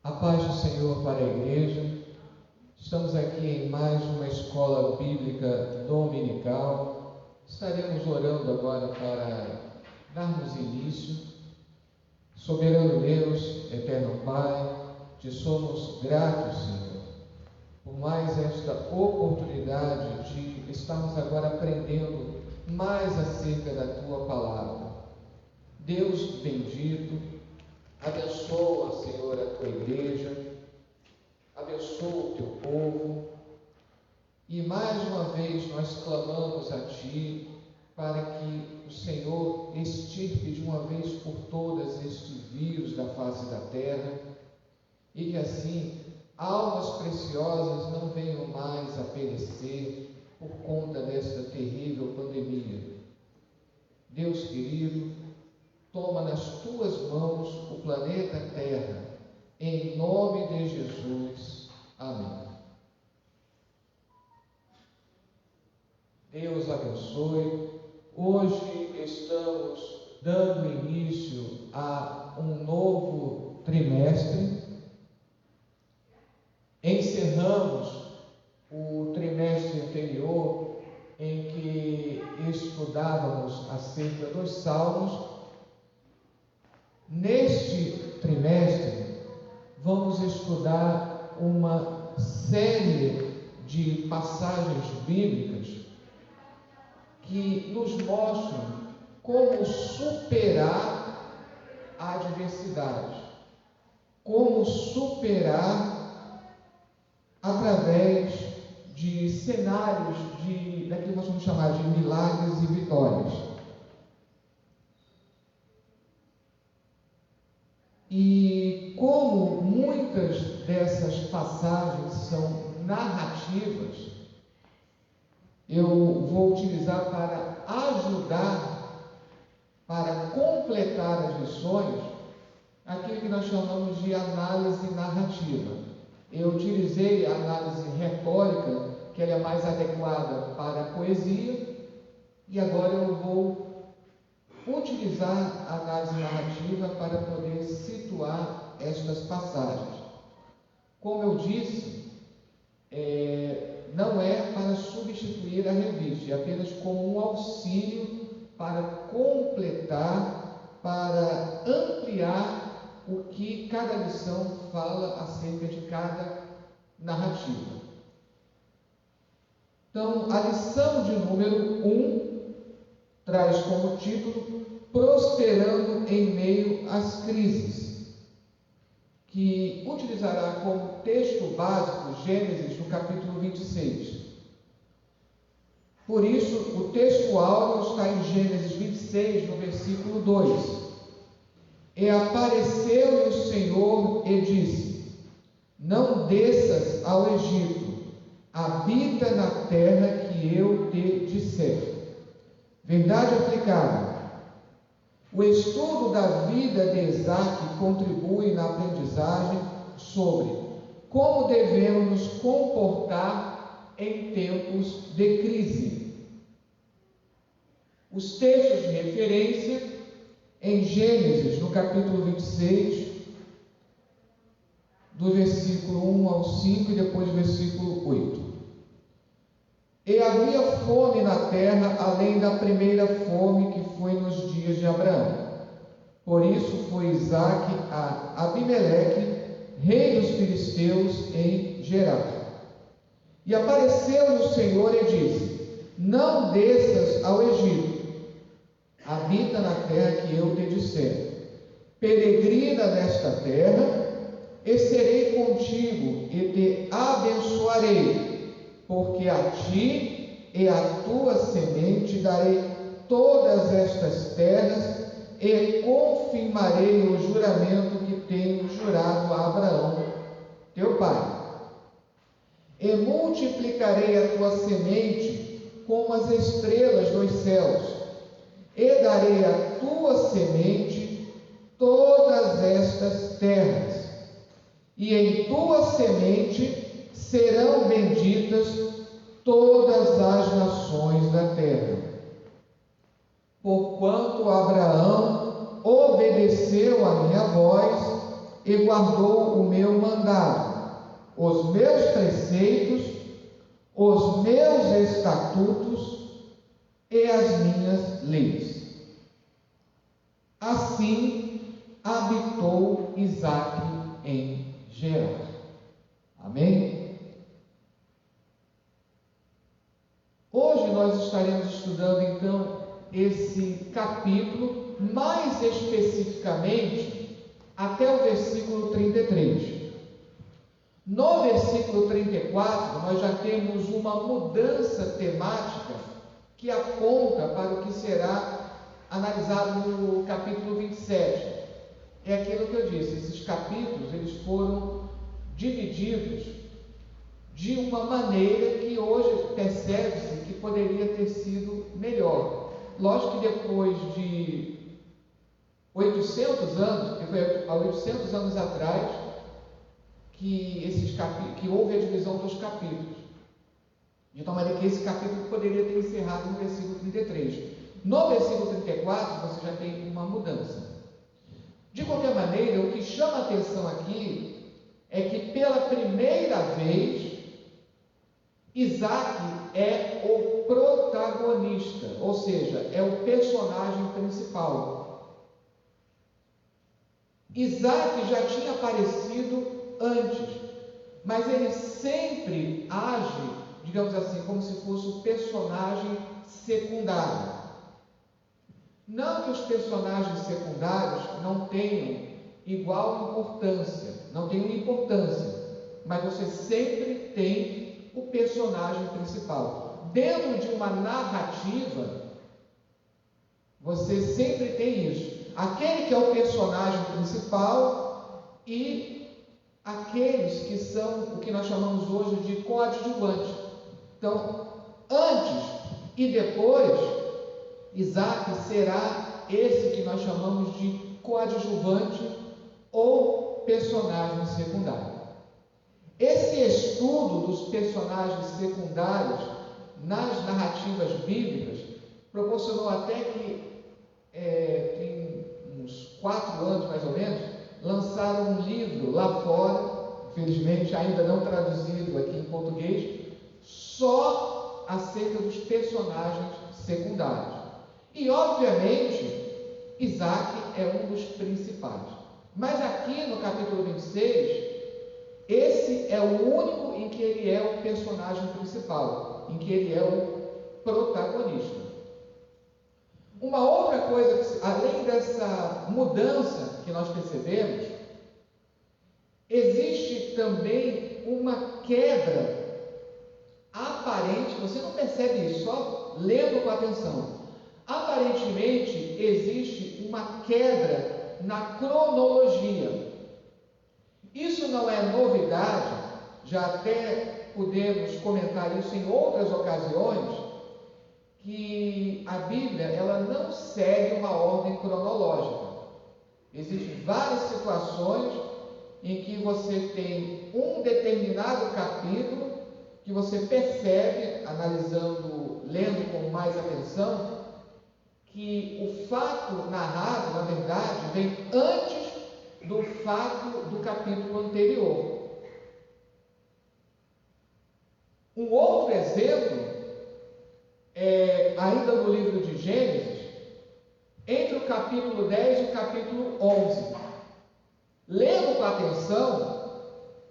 A paz do Senhor para a igreja. Estamos aqui em mais uma escola bíblica dominical. Estaremos orando agora para darmos início. Soberano Deus, eterno Pai, te somos gratos, Senhor, por mais esta oportunidade de estarmos agora aprendendo mais acerca da Tua palavra. Deus bendito, abençoa, Senhor, a Tua igreja, abençoa o Teu povo, e mais uma vez nós clamamos a Ti para que o Senhor extirpe de uma vez por todas este vírus da face da terra, e que assim almas preciosas não venham mais a perecer por conta desta terrível pandemia. Deus querido, toma nas Tuas mãos o planeta Terra, em nome de Jesus. Amém. Deus abençoe. Hoje estamos dando início a um novo trimestre. Encerramos o trimestre anterior em que estudávamos acerca dos Salmos. Neste trimestre, vamos estudar uma série de passagens bíblicas que nos mostram como superar a adversidade, como superar através de cenários daquilo que nós vamos chamar de milagres e vitórias. E como muitas dessas passagens são narrativas, eu vou utilizar para ajudar, para completar as lições, aquilo que nós chamamos de análise narrativa. Eu utilizei a análise retórica, que ela é mais adequada para a poesia, e agora eu vou utilizar a análise narrativa para poder situar estas passagens. Como eu disse, não é para substituir a revista, é apenas como um auxílio para completar, para ampliar o que cada lição fala acerca de cada narrativa. Então, a lição de número 1 traz como título Prosperando em Meio às Crises, que utilizará como texto básico Gênesis, no capítulo 26. Por isso, o texto áureo está em Gênesis 26, no versículo 2. E apareceu-lhe o Senhor e disse: Não desças ao Egito, habita na terra que eu te disser. Verdade aplicada. O estudo da vida de Isaac contribui na aprendizagem sobre como devemos nos comportar em tempos de crise. Os textos de referência em Gênesis, no capítulo 26, do versículo 1 ao 5 e depois do versículo 8. E havia fome na terra, além da primeira fome que foi nos dias de Abraão. Por isso foi Isaque a Abimeleque, rei dos filisteus, em Gerar. E apareceu-lhe o Senhor e disse: Não desças ao Egito, habita na terra que eu te disser. Peregrina nesta terra, e serei contigo, e te abençoarei, porque a ti e à tua semente darei todas estas terras, e confirmarei o juramento que tenho jurado a Abraão, teu pai. E multiplicarei a tua semente como as estrelas dos céus, e darei à tua semente todas estas terras, e em tua semente serão benditas todas as nações da terra. Porquanto Abraão obedeceu a minha voz e guardou o meu mandado, os meus preceitos, os meus estatutos e as minhas leis. Assim habitou Isaque em Gerar. Amém? Hoje nós estaremos estudando então esse capítulo, mais especificamente até o versículo 33. No versículo 34, nós já temos uma mudança temática que aponta para o que será analisado no capítulo 27. É aquilo que eu disse, esses capítulos eles foram divididos de uma maneira que hoje percebe-se que poderia ter sido melhor. Lógico que depois de 800 anos, que foi há 800 anos atrás, que houve a divisão dos capítulos. De tal maneira que esse capítulo poderia ter encerrado no versículo 33. No versículo 34, você já tem uma mudança. De qualquer maneira, o que chama a atenção aqui é que pela primeira vez, Isaque é o protagonista, ou seja, é o personagem principal. Isaque já tinha aparecido antes, mas ele sempre age, digamos assim, como se fosse o personagem secundário. Não que os personagens secundários não tenham igual importância, não tenham importância, mas você sempre tem o personagem principal. Dentro de uma narrativa, você sempre tem isso. Aquele que é o personagem principal e aqueles que são o que nós chamamos hoje de coadjuvantes. Então, antes e depois, Isaque será esse que nós chamamos de coadjuvante ou personagem secundário. Esse estudo dos personagens secundários nas narrativas bíblicas proporcionou até que, tem uns 4 anos mais ou menos, lançaram um livro lá fora, infelizmente ainda não traduzido aqui em português, só acerca dos personagens secundários. E, obviamente, Isaque é um dos principais. Mas aqui no capítulo 26, esse é o único em que ele é o personagem principal, em que ele é o protagonista. Uma outra coisa, além dessa mudança que nós percebemos, existe também uma quebra aparente, você não percebe isso, só lendo com atenção. Aparentemente, existe uma quebra na cronologia. Isso não é novidade, já até podemos comentar isso em outras ocasiões, que a Bíblia ela não segue uma ordem cronológica. Existem várias situações em que você tem um determinado capítulo que você percebe, analisando, lendo com mais atenção, que o fato narrado, na verdade, vem antes do fato do capítulo anterior. Um outro exemplo é ainda no livro de Gênesis, entre o capítulo 10 e o capítulo 11. Lendo com atenção,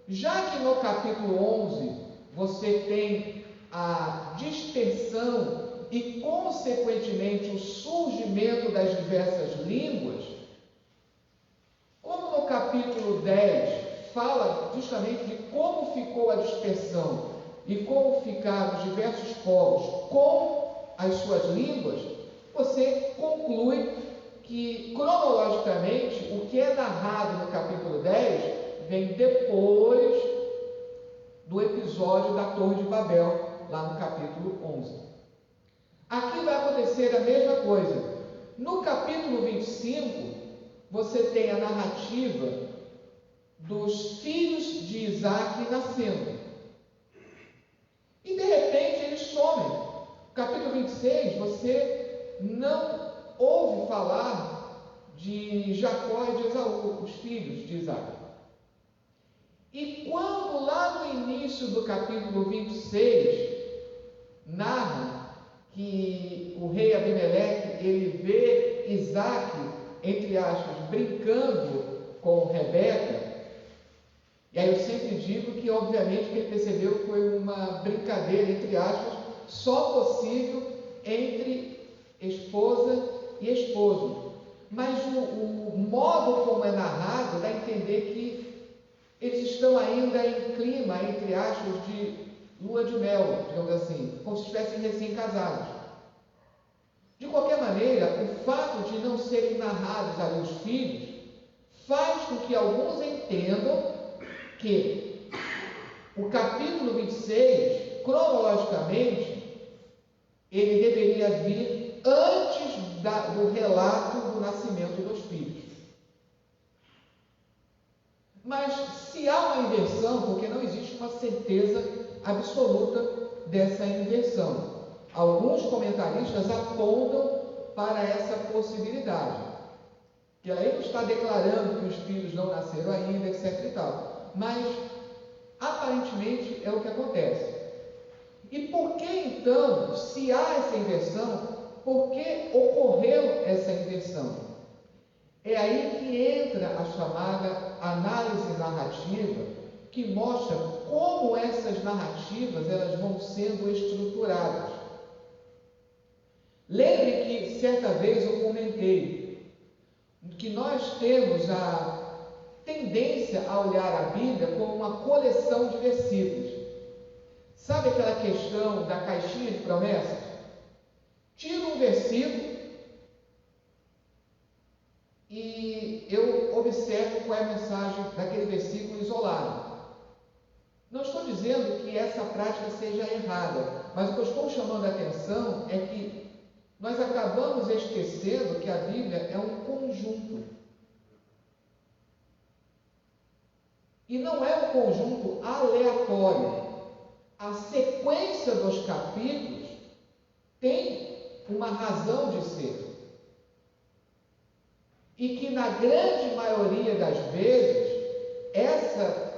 já que no capítulo 11 você tem a dispersão e, consequentemente, o surgimento das diversas línguas, como no capítulo 10 fala justamente de como ficou a dispersão e como ficaram os diversos povos com as suas línguas, você conclui que, cronologicamente, o que é narrado no capítulo 10 vem depois do episódio da Torre de Babel, lá no capítulo 11. Aqui vai acontecer a mesma coisa. No capítulo 25, você tem a narrativa dos filhos de Isaque nascendo. E de repente eles somem. No capítulo 26, você não ouve falar de Jacó e de Esaú, os filhos. de Isaac. E quando lá no início do capítulo 26, narra que o rei Abimeleque, ele vê Isaac, entre aspas, brincando com Rebeca, e aí eu sempre digo que obviamente que ele percebeu que foi uma brincadeira, entre aspas, só possível entre esposa e esposo. Mas o modo como é narrado dá a entender que eles estão ainda em clima, entre aspas, de lua de mel, digamos assim, como se estivessem recém-casados. De qualquer maneira, o fato de não serem narrados ali os filhos faz com que alguns entendam que o capítulo 26, cronologicamente, ele deveria vir antes do relato do nascimento dos filhos. Mas se há uma inversão, porque não existe uma certeza absoluta dessa inversão, alguns comentaristas apontam para essa possibilidade, que aí não está declarando que os filhos não nasceram ainda, etc e tal, mas aparentemente é o que acontece. E por que então, se há essa inversão, por que ocorreu essa inversão? É aí que entra a chamada análise narrativa, que mostra como essas narrativas elas vão sendo estruturadas. Lembre que certa vez eu comentei que nós temos a tendência a olhar a Bíblia como uma coleção de versículos. Sabe aquela questão da caixinha de promessas? Tira um versículo e eu observo qual é a mensagem daquele versículo isolado. Não estou dizendo que essa prática seja errada, mas o que eu estou chamando a atenção é que nós acabamos esquecendo que a Bíblia é um conjunto. E não é um conjunto aleatório. A sequência dos capítulos tem uma razão de ser. E que na grande maioria das vezes, essa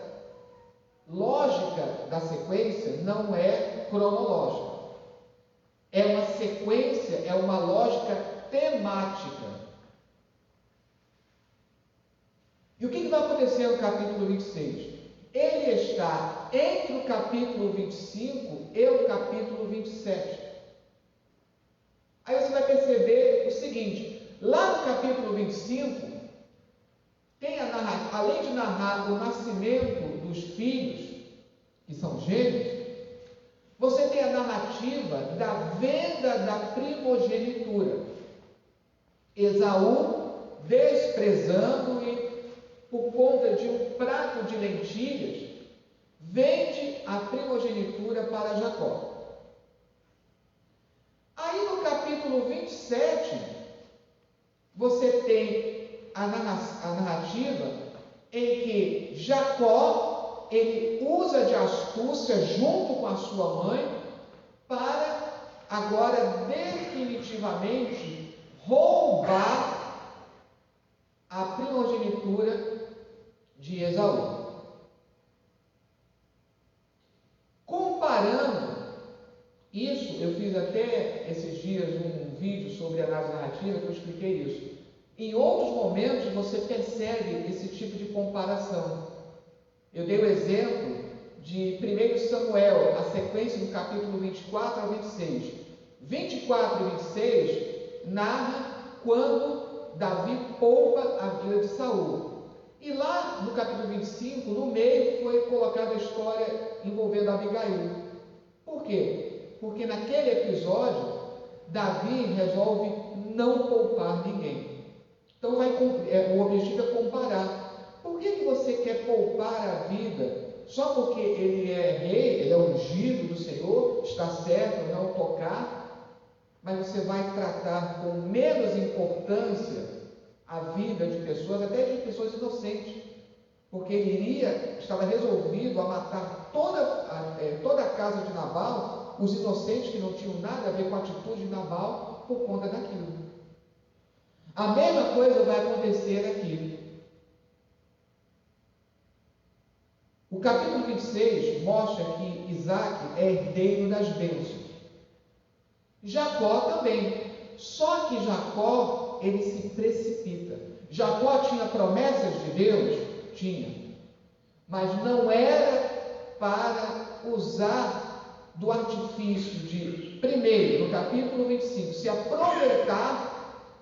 lógica da sequência não é cronológica. É uma sequência, é uma lógica temática. E o que vai acontecer no capítulo 26? Ele está entre o capítulo 25 e o capítulo 27. Aí você vai perceber o seguinte: lá no capítulo 25, tem além de narrar o nascimento dos filhos, que são gêmeos, você tem a narrativa da venda da primogenitura. Esaú desprezando e por conta de um prato de lentilhas, vende a primogenitura para Jacó. Aí no capítulo 27, você tem a narrativa em que Jacó, ele usa de astúcia junto com a sua mãe, para agora definitivamente roubar a primogenitura de Esaú. Comparando isso, eu fiz até esses dias um vídeo sobre análise narrativa que eu expliquei isso. Em outros momentos você percebe esse tipo de comparação. Eu dei o exemplo de 1 Samuel, a sequência do capítulo 24 ao 26. 24 e 26 narra quando Davi poupa a vida de Saul. E lá no capítulo 25, no meio, foi colocada a história envolvendo Abigail. Por quê? Porque naquele episódio, Davi resolve não poupar ninguém. Então o objetivo é comparar. Por que você quer poupar a vida? Só porque ele é rei, ele é ungido do Senhor, está certo não tocar, mas você vai tratar com menos importância a vida de pessoas, até de pessoas inocentes, porque ele estava resolvido a matar toda a casa de Nabal, os inocentes que não tinham nada a ver com a atitude de Nabal, por conta daquilo. A mesma coisa vai acontecer aqui. O capítulo 26 mostra que Isaac é herdeiro das bênçãos. Jacó também. Só que Jacó, ele se precipita. Jacó tinha promessas de Deus? Tinha. Mas não era para usar do artifício de, primeiro, no capítulo 25, se aproveitar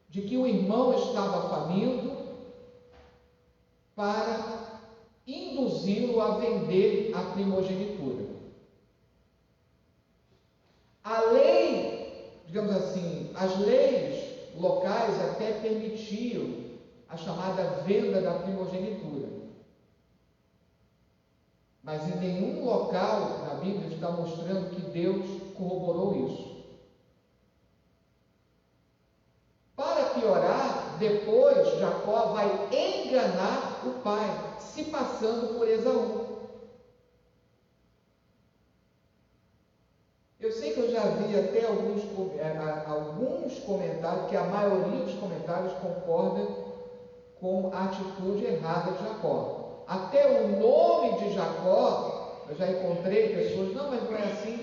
de que o irmão estava faminto para induzi-lo a vender a primogenitura. A lei, digamos assim, as leis locais até permitiam a chamada venda da primogenitura. Mas em nenhum local na Bíblia está mostrando que Deus corroborou isso. Para piorar, depois Jacó vai enganar o pai, se passando por Esaú. Eu sei que eu já vi até alguns comentários, que a maioria dos comentários concorda com a atitude errada de Jacó. Até o nome de Jacó, eu já encontrei pessoas, não, mas não é assim.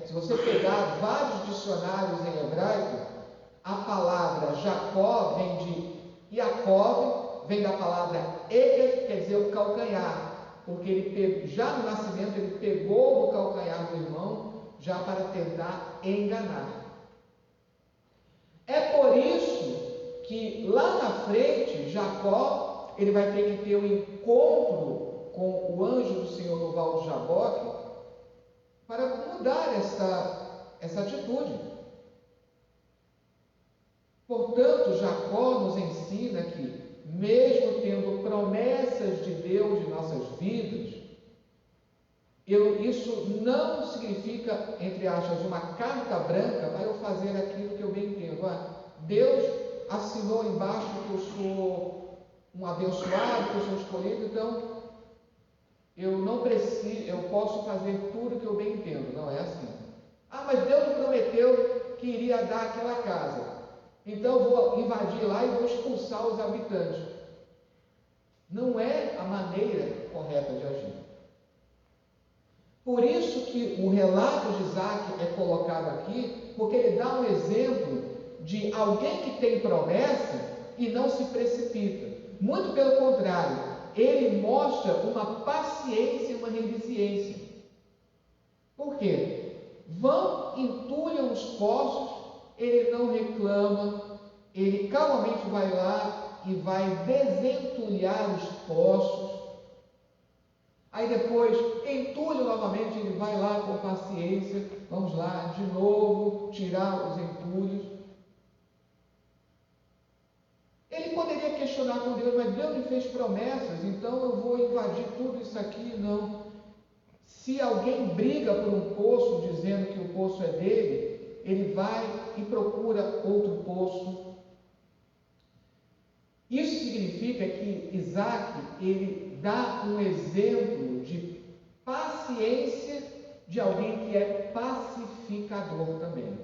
Se você pegar vários dicionários em hebraico, a palavra Jacó vem de Jacob, vem da palavra Eker, quer dizer o calcanhar, porque ele já no nascimento ele pegou o calcanhar do irmão, já para tentar enganar. É por isso que lá na frente, Jacó, ele vai ter que ter um encontro com o anjo do Senhor no Val de Jaboque para mudar essa atitude. Portanto, Jacó nos ensina que, mesmo tendo promessas de Deus em nossas vidas, isso não significa, entre aspas, uma carta branca para eu fazer aquilo que eu bem entendo. Deus assinou embaixo que eu sou um abençoado, que eu sou escolhido, então eu não preciso, eu posso fazer tudo que eu bem entendo. Não é assim. Mas Deus me prometeu que iria dar aquela casa, então eu vou invadir lá e vou expulsar os habitantes. Não é a maneira correta de agir. Por isso que o relato de Isaac é colocado aqui, porque ele dá um exemplo de alguém que tem promessa e não se precipita. Muito pelo contrário, ele mostra uma paciência e uma resiliência. Por quê? Entulham os poços, ele não reclama, ele calmamente vai lá e vai desentulhar os poços. Aí depois, entulho novamente, ele vai lá com paciência, vamos lá, de novo, tirar os entulhos. Ele poderia questionar com Deus, mas Deus me fez promessas, então eu vou invadir tudo isso aqui? Não. Se alguém briga por um poço, dizendo que o poço é dele, ele vai e procura outro poço. Isso significa que Isaac, ele dá um exemplo de paciência de alguém que é pacificador também.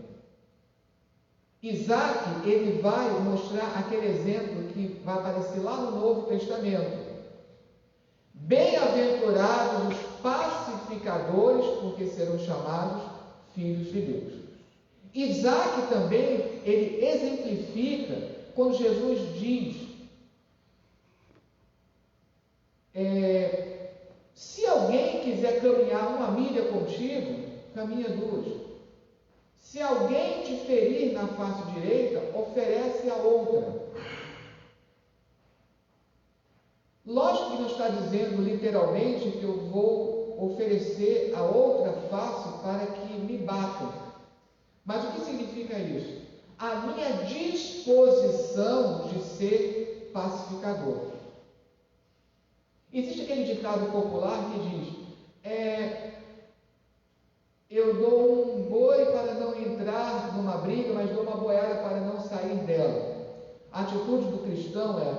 Isaac, ele vai mostrar aquele exemplo que vai aparecer lá no Novo Testamento. Bem-aventurados os pacificadores, porque serão chamados filhos de Deus. Isaac também, ele exemplifica quando Jesus diz: se alguém quiser caminhar 1 milha contigo, caminha 2. Se alguém te ferir na face direita, oferece a outra. Lógico que não está dizendo literalmente que eu vou oferecer a outra face para que me batam. Mas o que significa isso? A minha disposição de ser pacificador. Existe aquele ditado popular que diz: eu dou um boi para não entrar numa briga, mas dou uma boiada para não sair dela. A atitude do cristão é: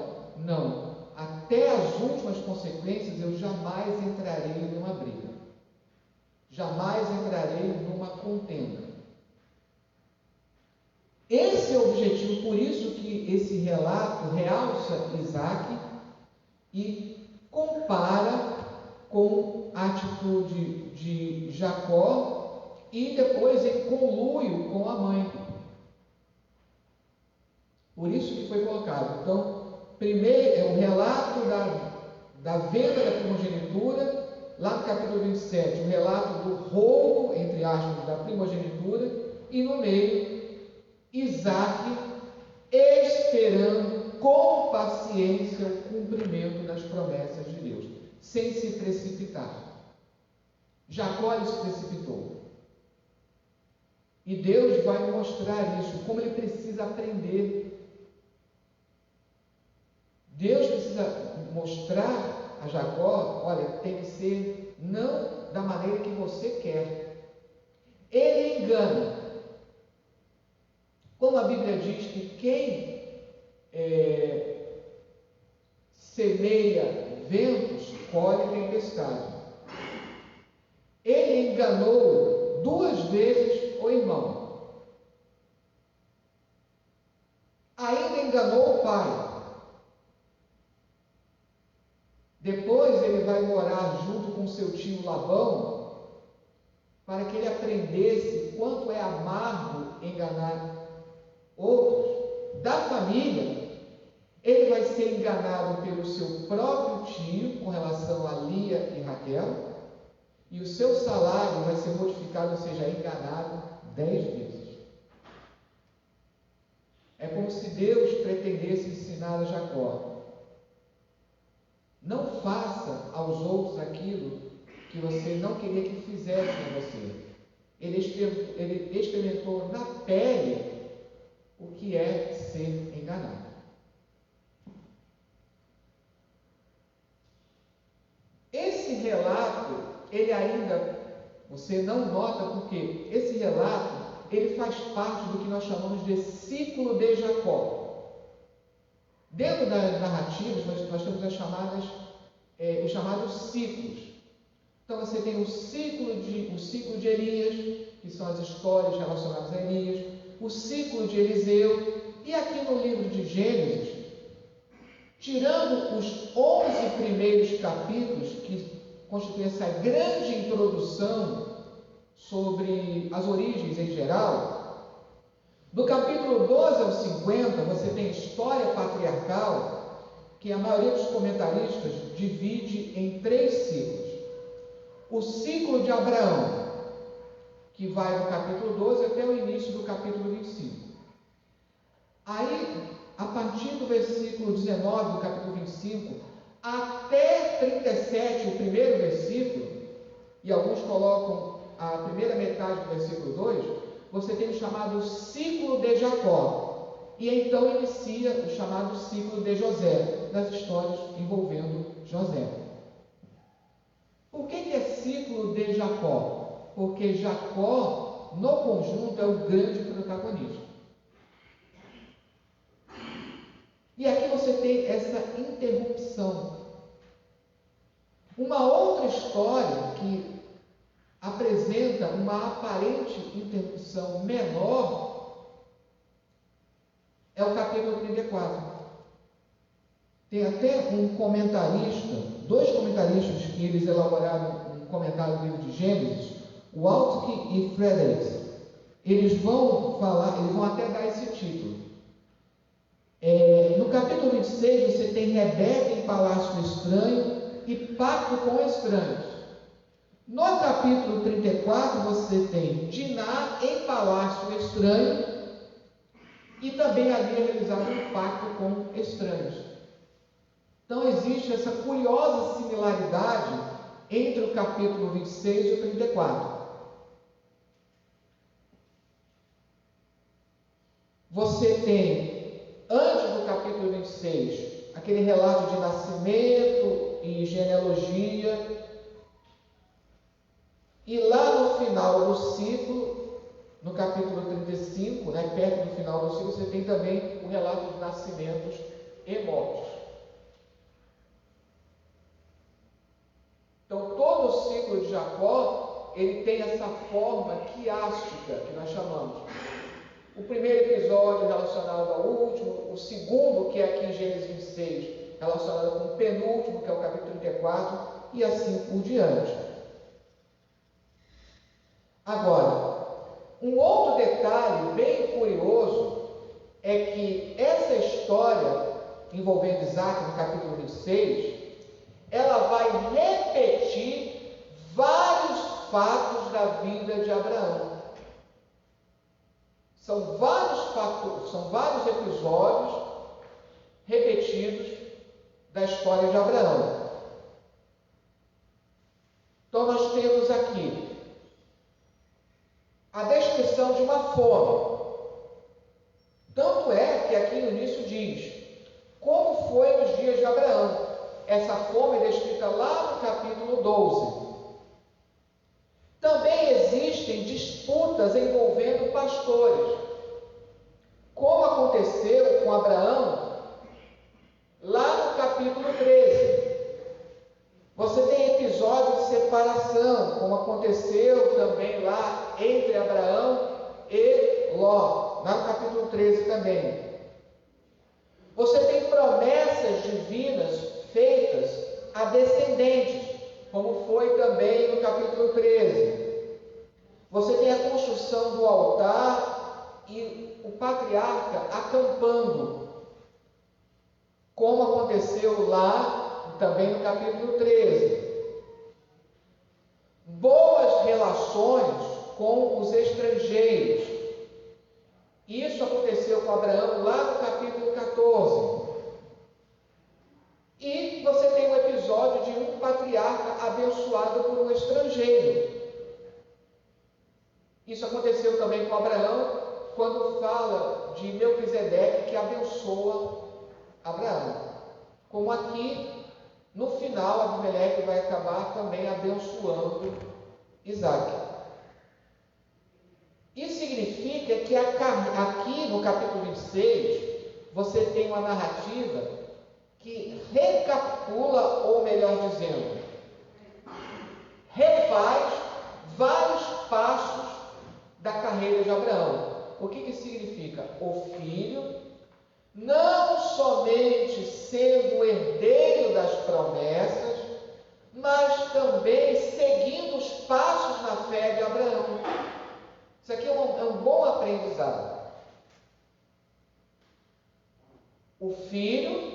não, até as últimas consequências eu jamais entrarei numa briga, jamais entrarei numa contenda. Esse é o objetivo, por isso que esse relato realça Isaac e compara com a atitude de Jacó e depois em conluio com a mãe. Por isso que foi colocado. Então, primeiro é o relato da venda da primogenitura, lá no capítulo 27, o relato do roubo, entre aspas, da primogenitura, e no meio, Isaac esperando com paciência o cumprimento das promessas de Deus, sem se precipitar. Jacó se precipitou. E Deus vai mostrar isso, como ele precisa aprender. Deus precisa mostrar a Jacó, olha, tem que ser não da maneira que você quer. Ele engana. Como a Bíblia diz que quem semeia ventos, colhe tempestade. Ele enganou 2 vezes o irmão. Ainda enganou o pai. Depois ele vai morar junto com seu tio Labão, para que ele aprendesse quanto é amargo enganar outros. Da família, ele vai ser enganado pelo seu próprio tio com relação a Lia e Raquel, e o seu salário vai ser modificado, ou seja, enganado 10 vezes. É como se Deus pretendesse ensinar a Jacó: não faça aos outros aquilo que você não queria que fizessem a você. Ele experimentou na pele o que é ser enganado. Esse relato, ele ainda, você não nota, porque esse relato, ele faz parte do que nós chamamos de ciclo de Jacó. Dentro das narrativas, nós temos os chamados ciclos. Então você tem o ciclo de Elias, que são as histórias relacionadas a Elias, o ciclo de Eliseu, e aqui no livro de Gênesis, tirando os 11 primeiros capítulos, que constituem essa grande introdução sobre as origens em geral, do capítulo 12 ao 50, você tem história patriarcal, que a maioria dos comentaristas divide em 3 ciclos. O ciclo de Abraão, que vai do capítulo 12 até o início do capítulo 25. Aí, a partir do versículo 19 do capítulo 25, até 37, o primeiro versículo, e alguns colocam a primeira metade do versículo 2, você tem o chamado ciclo de Jacó, e então inicia o chamado ciclo de José, das histórias envolvendo José. Por que é ciclo de Jacó? Porque Jacó, no conjunto, é o grande protagonista. E aqui você tem essa interrupção. Uma outra história que apresenta uma aparente interrupção menor é o capítulo 34. Tem até um comentarista, 2 comentaristas que eles elaboraram um comentário do livro de Gênesis, Waltke e Fredericks. Eles vão até dar esse título. No capítulo 26 você tem Rebeca em palácio estranho e pacto com estranhos. No capítulo 34 você tem Diná em palácio estranho e também havia realizado um pacto com estranhos. Então existe essa curiosa similaridade entre o capítulo 26 e o 34. Você tem, antes do capítulo 26, aquele relato de nascimento e genealogia. E lá no final do ciclo, no capítulo 35, perto do final do ciclo, você tem também o relato de nascimentos e mortes. Então, todo o ciclo de Jacó, ele tem essa forma quiástica, que nós chamamos. O primeiro episódio relacionado ao último, o segundo, que é aqui em Gênesis 26, relacionado com o penúltimo, que é o capítulo 34, 54 e assim por diante. Agora, um outro detalhe bem curioso é que essa história envolvendo Isaac no capítulo 26, ela vai repetir vários fatos da vida de Abraão. São vários episódios repetidos da história de Abraão. Então nós temos aqui a descrição de uma fome. Tanto é que aqui no início diz como foi nos dias de Abraão. Essa fome é descrita lá no capítulo 12. Também existem disputas envolvendo pastores, como aconteceu com Abraão lá no capítulo 13. Você tem episódio de separação, como aconteceu também lá entre Abraão e Ló, lá no capítulo 13 também. Você tem promessas divinas feitas a descendentes, como foi também no capítulo 13. Você tem a construção do altar e o patriarca acampando, como aconteceu lá também no capítulo 13. Boas relações com os estrangeiros. Isso aconteceu com Abraão lá no capítulo 14. E você tem um episódio de um patriarca abençoado por um estrangeiro. Isso aconteceu também com Abraão, quando fala de Melquisedeque que abençoa Abraão. Como aqui, no final, Abimeleque vai acabar também abençoando Isaac. Isso significa que aqui no capítulo 26, você tem uma narrativa que recapitula, ou melhor dizendo, refaz vários passos da carreira de Abraão. O que significa? O filho não somente sendo o herdeiro das promessas, mas também seguindo os passos na fé de Abraão. Isso aqui é um bom aprendizado. O filho,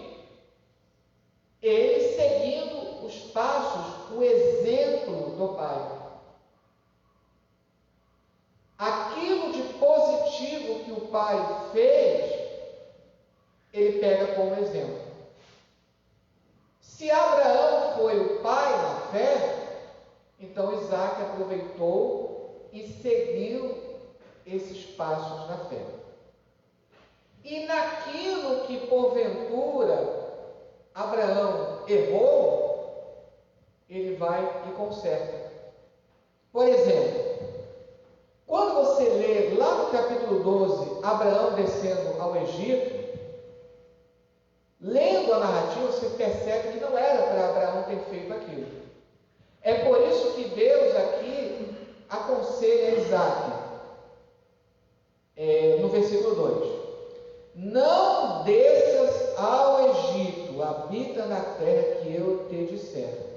ele seguindo os passos, o exemplo do pai. Aquilo de positivo que o pai fez, ele pega como exemplo. Se Abraão foi o pai na fé, então Isaac aproveitou e seguiu esses passos na fé. E naquilo que porventura Abraão errou, ele vai e conserta. Por exemplo, quando você lê lá no capítulo 12, Abraão descendo ao Egito, lendo a narrativa, você percebe que não era para Abraão ter feito aquilo. É por isso que Deus aqui aconselha Isaac, no versículo 2: não desças ao Egito, habita na terra que eu te disser.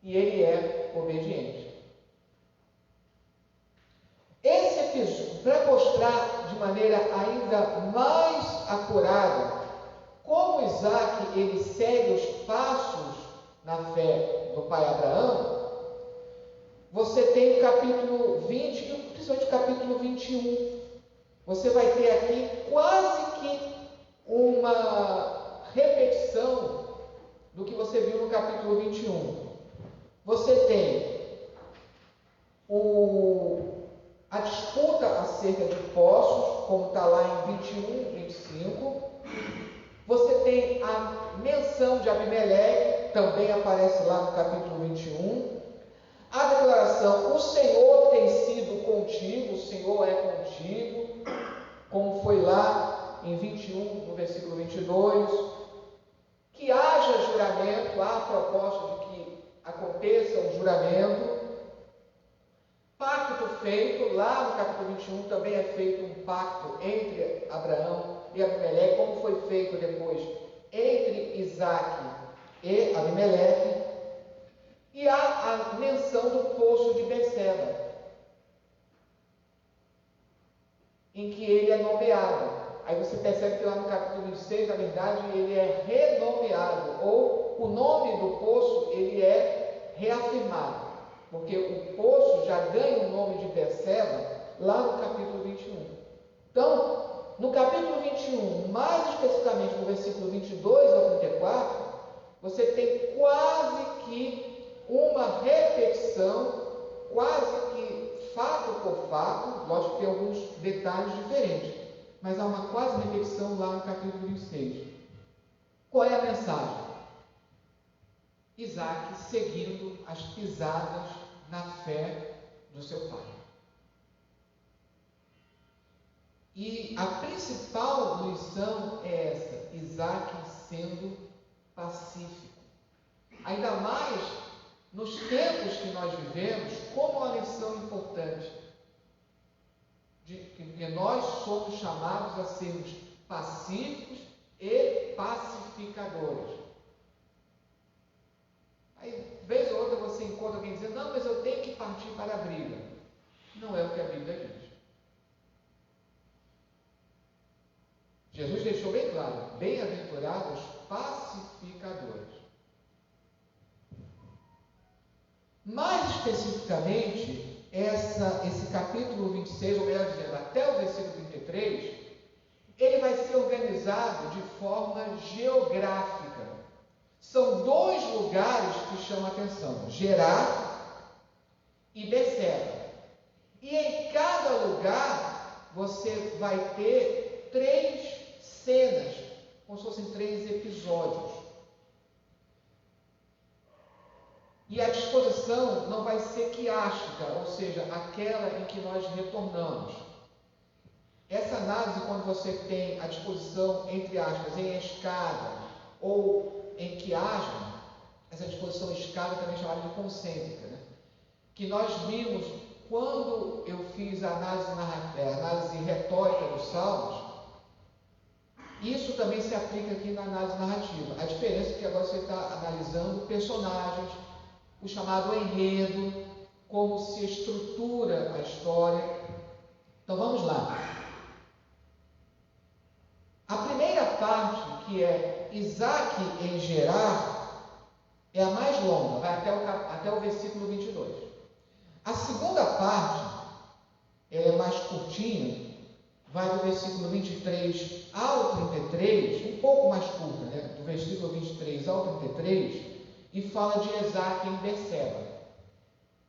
E ele é obediente. Esse episódio, para mostrar de maneira ainda mais acurada como Isaac ele segue os passos na fé do pai Abraão, você tem o capítulo 20 e principalmente o capítulo 21. Você vai ter aqui quase que uma repetição do que você viu no capítulo 21. Você tem a disputa acerca de poços, como está lá em 21, 25. Você tem a menção de Abimeleque, também aparece lá no capítulo 21. A declaração, o Senhor tem sido contigo, o Senhor é contigo, como foi lá em 21, no versículo 22. Que haja juramento, há a proposta de que aconteça um juramento. Pacto feito, lá no capítulo 21 também é feito um pacto entre Abraão e Abimeleque, como foi feito depois entre Isaac e Abimeleque, e há a menção do poço de Beceba, em que ele é nomeado. Aí você percebe que lá no capítulo 26, na verdade, ele é renomeado, ou o nome do poço, ele é reafirmado, porque o poço já ganha o nome de Beceba lá no capítulo 21. Então, no capítulo 21, mais especificamente no versículo 22 ao 34, você tem quase que uma repetição, quase que fato por fato, lógico que tem alguns detalhes diferentes, mas há uma quase repetição lá no capítulo 26. Qual é a mensagem? Isaac seguindo as pisadas na fé do seu pai. E a principal lição é essa: Isaac sendo pacífico. Ainda mais nos tempos que nós vivemos, como uma lição importante, de que nós somos chamados a sermos pacíficos e pacificadores. Aí, vez ou outra, você encontra alguém dizendo: não, mas eu tenho que partir para a briga. Não é o que a Bíblia diz. Jesus deixou bem claro: bem-aventurados pacificadores. Mais especificamente, esse capítulo 26, ou melhor dizendo, até o versículo 33, ele vai ser organizado de forma geográfica. São dois lugares que chamam a atenção: Gerar e Beceba. E em cada lugar você vai ter 3 cenas, como se fossem 3 episódios. E a disposição não vai ser quiástica, ou seja, aquela em que nós retornamos. Essa análise, quando você tem a disposição, entre aspas, em escada ou em quiasma, essa disposição escada também é chamada de concêntrica, né? Que nós vimos quando eu fiz a análise retórica dos Salmos. Isso também se aplica aqui na análise narrativa. A diferença é que agora você está analisando personagens, o chamado enredo, como se estrutura a história. Então vamos lá. A primeira parte, que é Isaac em Gerar, é a mais longa, vai até o versículo 22. A segunda parte, ela é mais curtinha, vai do versículo 23 ao 33, um pouco mais curta, né? Do versículo 23 ao 33, e fala de Isaac em Beceba.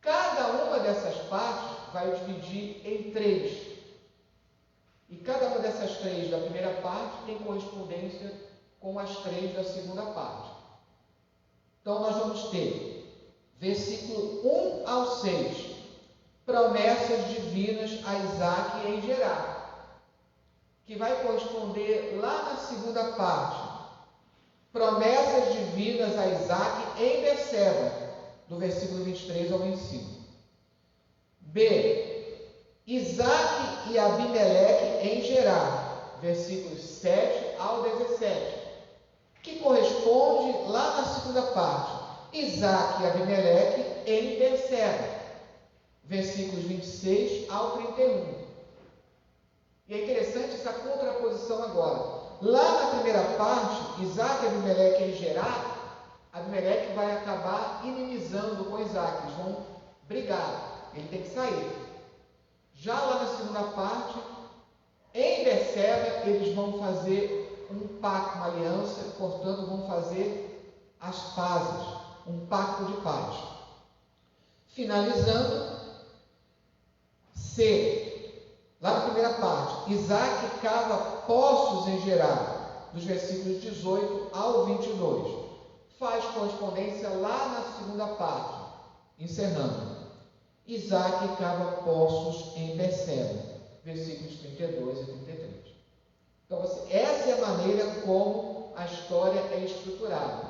Cada uma dessas partes vai dividir em 3. E cada uma dessas 3 da primeira parte tem correspondência com as 3 da segunda parte. Então nós vamos ter versículo 1 ao 6, promessas divinas a Isaac em Gerar, que vai corresponder lá na segunda parte, promessas divinas a Isaac em Beceba, do versículo 23 ao 25. B. Isaac e Abimeleque em Gerar, versículos 7 ao 17, que corresponde lá na segunda parte, Isaac e Abimeleque em Beceba, versículos 26 ao 31. E é interessante essa contraposição agora. Lá na primeira parte, Isaac e Abimeleque em Gerar, Abimeleque vai acabar inimizando com Isaac, eles vão brigar, ele tem que sair. Já lá na segunda parte, em Beceba, eles vão fazer um pacto, uma aliança, portanto vão fazer as pazes, um pacto de paz. Finalizando, C. Lá na primeira parte, Isaac cava poços em Gerar, dos versículos 18 ao 22. Faz correspondência lá na segunda parte, encerrando. Isaac cava poços em Beceba, versículos 32 e 33. Então, essa é a maneira como a história é estruturada,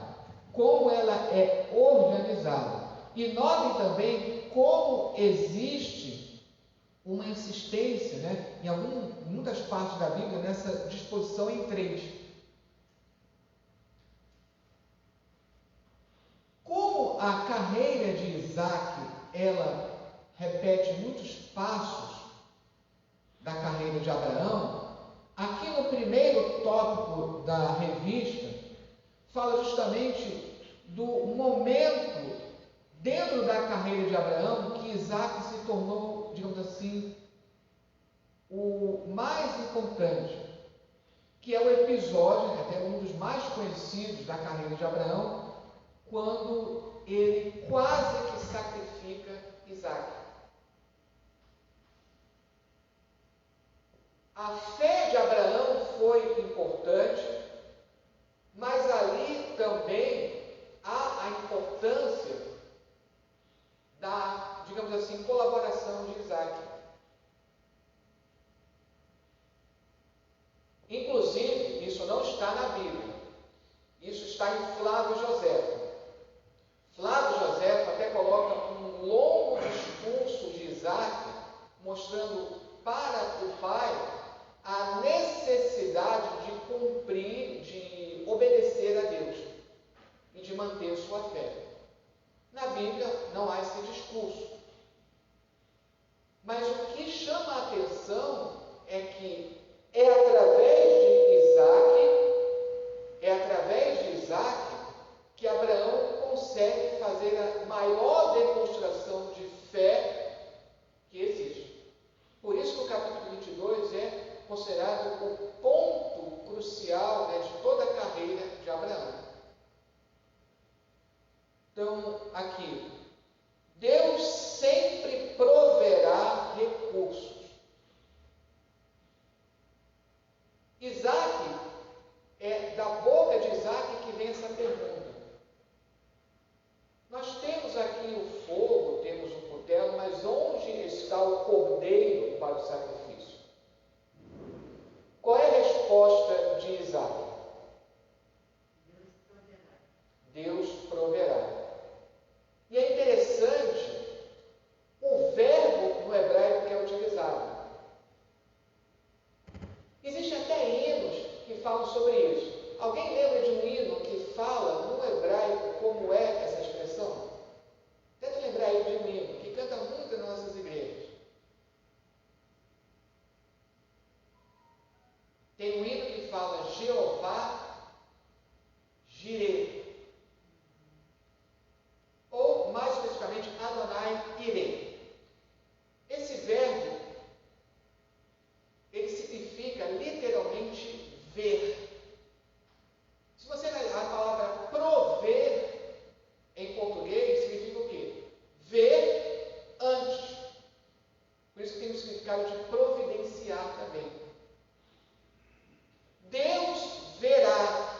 como ela é organizada. E notem também como existe uma insistência, né, em muitas partes da Bíblia, nessa disposição em 3. a carreira de Isaac, ela repete muitos passos da carreira de Abraão, aqui no primeiro tópico da revista, fala justamente do momento dentro da carreira de Abraão que Isaac se tornou, digamos assim, o mais importante, que é o episódio, até um dos mais conhecidos da carreira de Abraão, quando ele quase que sacrifica Isaac. A fé de Abraão foi importante, mas ali também há a importância da, digamos assim, colaboração de Isaac. Inclusive, isso não está na Bíblia, isso está em Flávio Joséfo. Flávio Joséfo até coloca um longo discurso de Isaac, mostrando para o pai a necessidade de cumprir, de obedecer a Deus e de manter sua fé. Na Bíblia não há esse discurso. Mas o que chama a atenção é que é através de Isaac que Abraão consegue fazer a maior demonstração de fé que existe. Por isso que o capítulo 22 é considerado o ponto crucial, de toda a carreira de Abraão. Então, aqui, Deus sempre proverá recursos. Isaac, é da boca de Isaac que vem essa pergunta. Nós temos aqui o fogo, temos o cutelo, mas onde está o cordeiro para o sacrifício? Qual é a resposta de Isaac? Deus proverá. E é interessante o verbo no hebraico que é utilizado. Existem até hinos que falam sobre isso. Alguém lembra de um hino que fala no hebraico como é essa expressão? Tenta lembrar aí de um hino que canta muito nas nossas igrejas. Tem um hino que fala Jeová Jireh. Ou, mais especificamente, Adonai Ireh. Esse verbo, ele significa literalmente ver. Se você analisar a palavra prover em português, significa o quê? Ver antes. Por isso que tem o significado de providenciar também. Deus verá.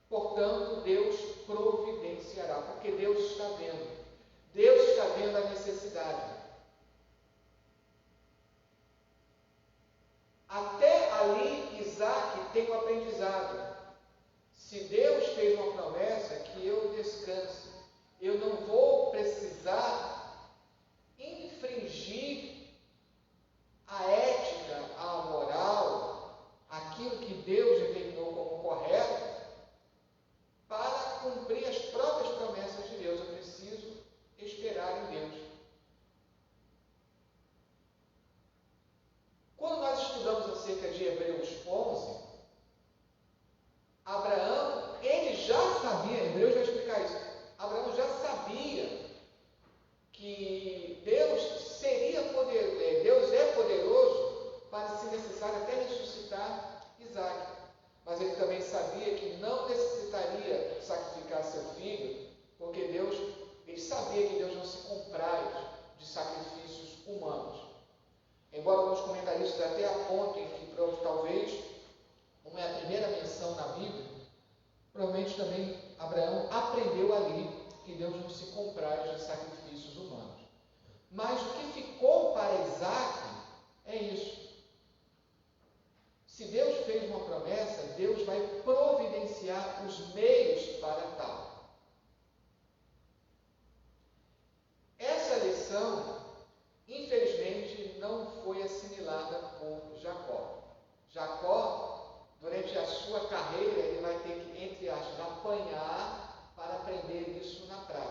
Portanto, Deus providenciará, porque Deus está vendo. Deus está vendo a necessidade. Até ali, Isaac tem um aprendizado. Se Deus fez uma promessa, que eu descanse. Eu não vou precisar infringir a ética, a moral, aquilo que Deus determinou como correto, para cumprir as próprias promessas de Deus. Eu preciso esperar em Deus. Quando nós estudamos acerca de Hebreus 11, Abraão, ele já sabia, Hebreus vai explicar isso, Abraão já sabia que Deus Deus é poderoso para, se necessário, até ressuscitar Isaac. Mas ele também sabia que não necessitaria sacrificar seu filho, porque ele sabia que Deus não se compraz de sacrifícios humanos. Embora alguns comentaristas até apontem que talvez, como é a primeira menção na Bíblia, provavelmente também Abraão aprendeu ali que Deus não se compraz de sacrifícios humanos. Mas o que ficou para Isaac é isso. Se Deus fez uma promessa, Deus vai providenciar os meios para tal. Essa lição, infelizmente, não foi assimilada por Jacó. Jacó, durante a sua carreira, ele vai ter que, entre aspas, apanhar para aprender isso na prática.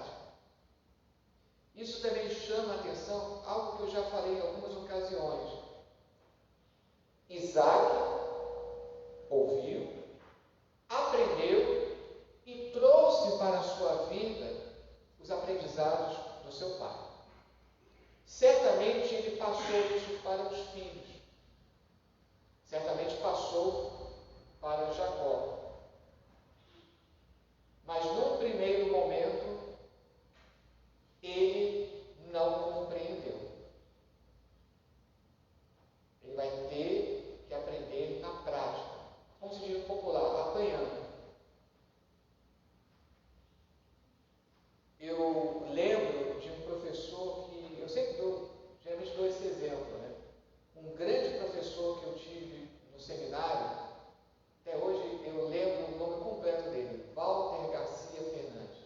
atenção algo que eu já falei em algumas ocasiões. Isaac ouviu, aprendeu e trouxe para a sua vida os aprendizados do seu pai. Certamente ele passou isso para os filhos. Certamente passou para Jacó. Mas num primeiro momento, ele não compreendeu. Ele vai ter que aprender na prática. Como se diz no popular, apanhando. Eu lembro de um professor que, eu sempre geralmente dou esse exemplo, né? Um grande professor que eu tive no seminário, até hoje eu lembro o nome completo dele, Walter Garcia Fernandes.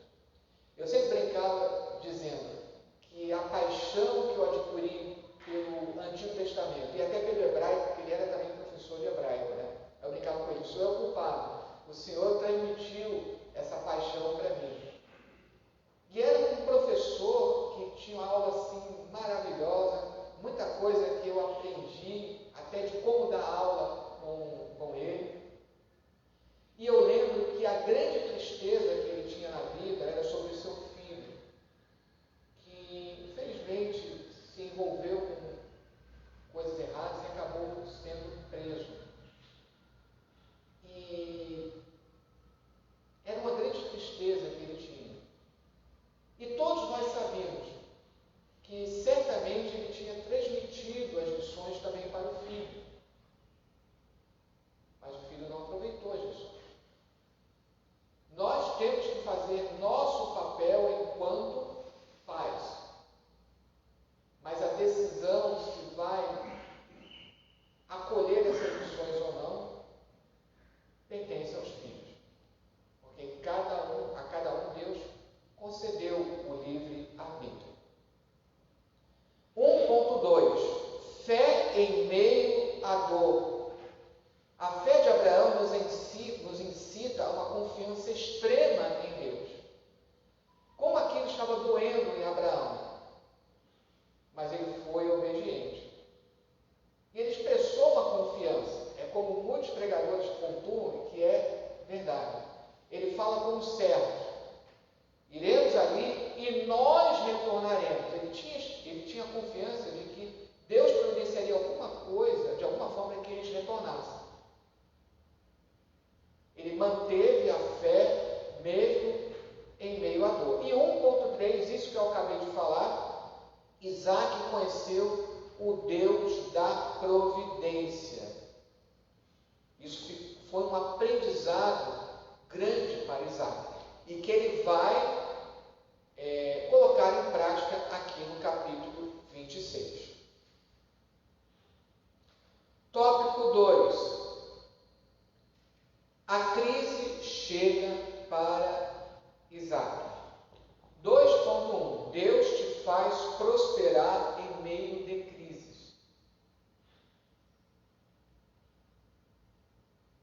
Eu sempre brincava dizendo que a paixão que eu adquiri pelo Antigo Testamento, e até pelo hebraico, porque ele era também professor de hebraico, né? Eu brincava com ele, o senhor é o culpado, o senhor transmitiu essa paixão para mim. E era um professor que tinha uma aula assim maravilhosa, muita coisa que eu aprendi, até de como dar aula com ele. E eu lembro que a grande tristeza que ele tinha na vida era sobre o seu filho, que infelizmente se envolveu com coisas erradas e acabou sendo preso. E era uma grande tristeza que ele tinha. E todos nós sabemos que certamente ele tinha transmitido as lições também para o filho. Mas o filho não aproveitou as lições. Nós temos que fazer nosso papel enquanto pais. Mas a decisão se vai acolher essas lições ou não, pertence aos filhos. Porque a cada um Deus concedeu o livre-arbítrio. 1.2. Fé em meio à dor. A fé de Abraão nos incita a uma confiança extrema em Deus. Como aquilo estava doendo em Abraão, mas ele foi obediente. E ele expressou uma confiança. É como muitos pregadores pontuam, que é verdade. Ele fala como servos. Iremos ali e nós retornaremos. Ele tinha confiança de que Deus providenciaria alguma coisa, de alguma forma, que eles retornassem. Ele manteve a fé mesmo em meio à dor. E 1.3, isso que eu acabei de falar, Isaac conheceu o Deus da providência. Isso foi um aprendizado grande para Isaac. E que ele vai colocar em prática aqui no capítulo 26. Tópico 2. A crise chega para Isaac. 2.1. Deus te faz prosperar em meio de crises.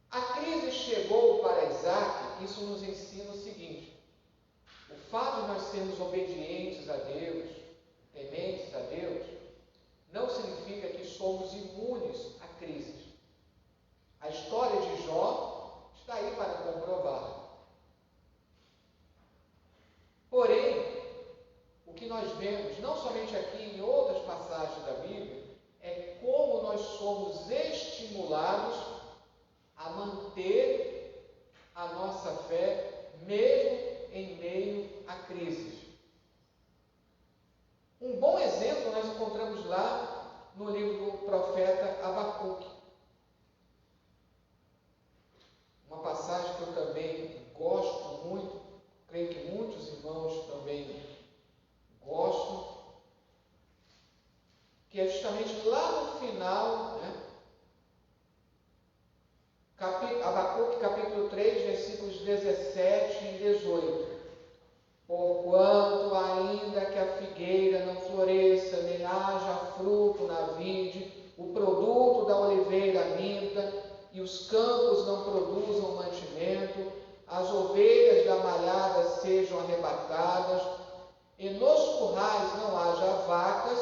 A crise chegou para Isaac, isso nos ensina o seguinte: o fato de nós sermos obedientes a Deus, tementes a Deus, não significa que somos imunes a crises. A história de Jó está aí para comprovar. Porém, o que nós vemos, não somente aqui, em outras passagens da Bíblia, é como nós somos estimulados a manter a nossa fé, mesmo em meio a crises. Um bom exemplo nós encontramos lá no livro do profeta Abacuque. Uma passagem que eu também gosto muito, creio que muitos irmãos também gostam, que é justamente lá no final, Abacuque capítulo 3, versículos 17 e 18. Porquanto ainda que a figueira não floresça, nem haja fruto na vide, o produto da oliveira minta, e os campos não produzam mantimento, as ovelhas da malhada sejam arrebatadas, e nos currais não haja vacas,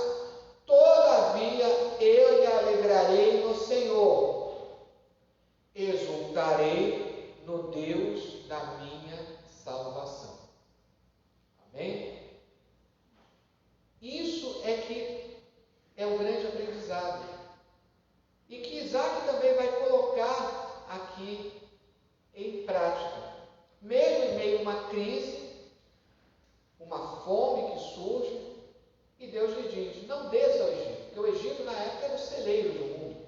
todavia eu me alegrarei no Senhor, exultarei no Deus da minha salvação. Amém? Isso é que é o grande aprendizado. E que Isaac também vai colocar aqui em prática. Mesmo em meio a uma crise, uma fome que surge, e Deus lhe diz: não desça ao Egito, porque o Egito na época era o celeiro do mundo.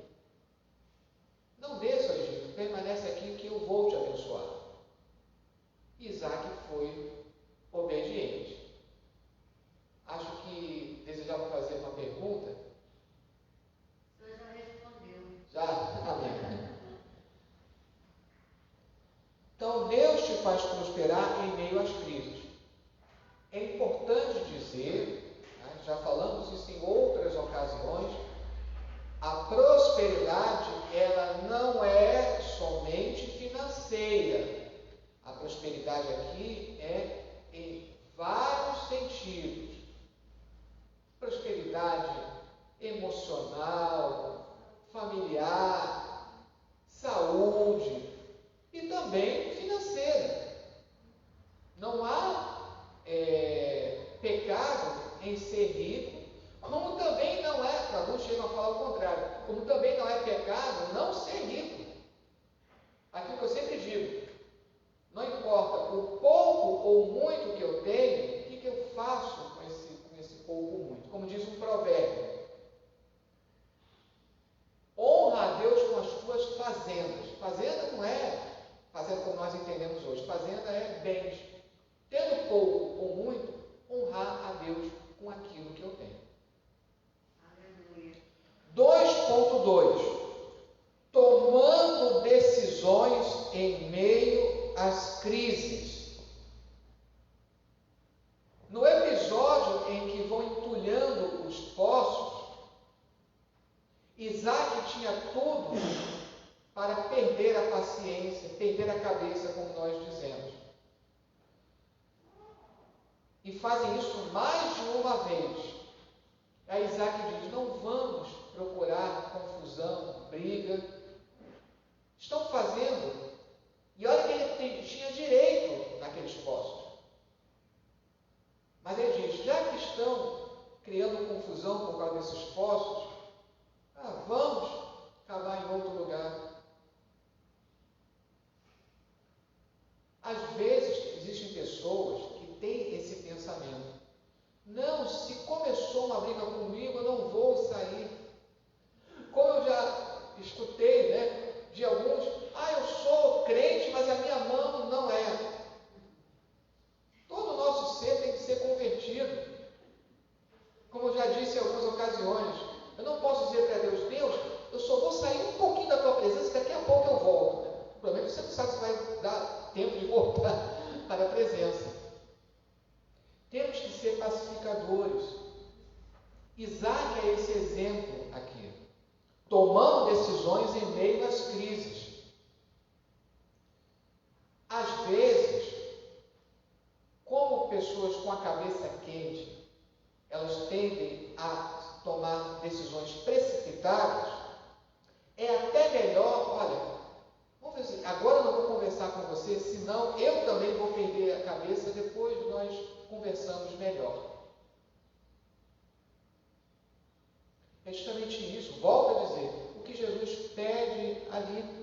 Não desça ao Egito, permanece aqui que eu vou te abençoar. Isaac foi obediente. Acho que desejava fazer uma pergunta. O senhor já respondeu. Já? Amém. Então, Deus te faz prosperar em meio às crises. É importante dizer, né, já falamos isso em outras ocasiões, a prosperidade, ela não é somente financeira. A prosperidade aqui é em vários sentidos. Prosperidade emocional, familiar, saúde e também financeira. Não há pecado em ser rico, como também não é, alguns chegam a falar o contrário, como também não é pecado não ser rico. Aquilo que eu sempre digo, não importa o pouco ou muito que eu tenho, o que eu faço com esse pouco ou muito? Como diz um provérbio, honra a Deus com as tuas fazendas. Fazenda não é fazenda como nós entendemos hoje, fazenda é bens. Tendo pouco ou muito, honrar a Deus com aquilo que eu tenho. Aleluia. 2.2 Tomando decisões em meio às crises. No episódio em que vão entulhando os poços, Isaac tinha tudo para perder a paciência, perder a cabeça, como nós dizemos. E fazem isso mais de uma vez. Aí Isaac diz: não vamos procurar confusão, briga. Estão fazendo. E olha que ele tinha direito naqueles poços. Mas ele diz: já que estão criando confusão por causa desses poços, vamos cavar em outro lugar. Às vezes existem pessoas que têm esse pensamento: não, se começou uma briga comigo, eu não vou sair. Como eu já escutei, né, de alguns: eu sou crente, mas a minha mão não é. Todo o nosso ser tem que ser convertido. Como eu já disse em algumas ocasiões, eu não posso dizer para Deus: Deus, eu só vou sair um pouquinho da tua presença, daqui a pouco eu volto. O problema é que você não sabe se vai dar tempo de voltar para a presença. Temos que ser pacificadores. Isaac é esse exemplo aqui, tomando decisões em meio às crises. Às vezes, como pessoas com a cabeça quente, elas tendem a tomar decisões precipitadas, é até melhor: olha, vamos ver assim, agora eu não vou conversar com você, senão eu também vou perder a cabeça, depois nós conversamos melhor. É justamente isso, volto a dizer, o que Jesus pede ali.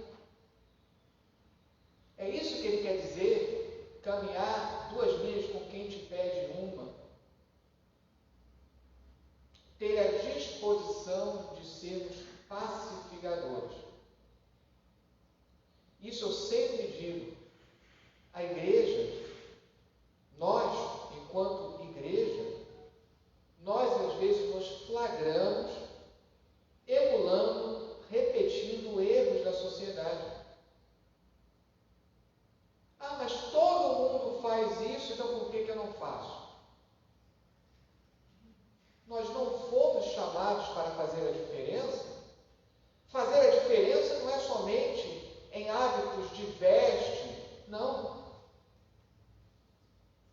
É isso que ele quer dizer, caminhar 2 milhas com quem te pede uma. Ter a disposição de sermos pacificadores. Isso eu sempre digo. A igreja, nós, enquanto igreja, nós às vezes nos flagramos emulando, repetindo erros da sociedade. Mas todo mundo faz isso, então por que eu não faço? Nós não fomos chamados para fazer a diferença. Fazer a diferença não é somente em hábitos de veste, não.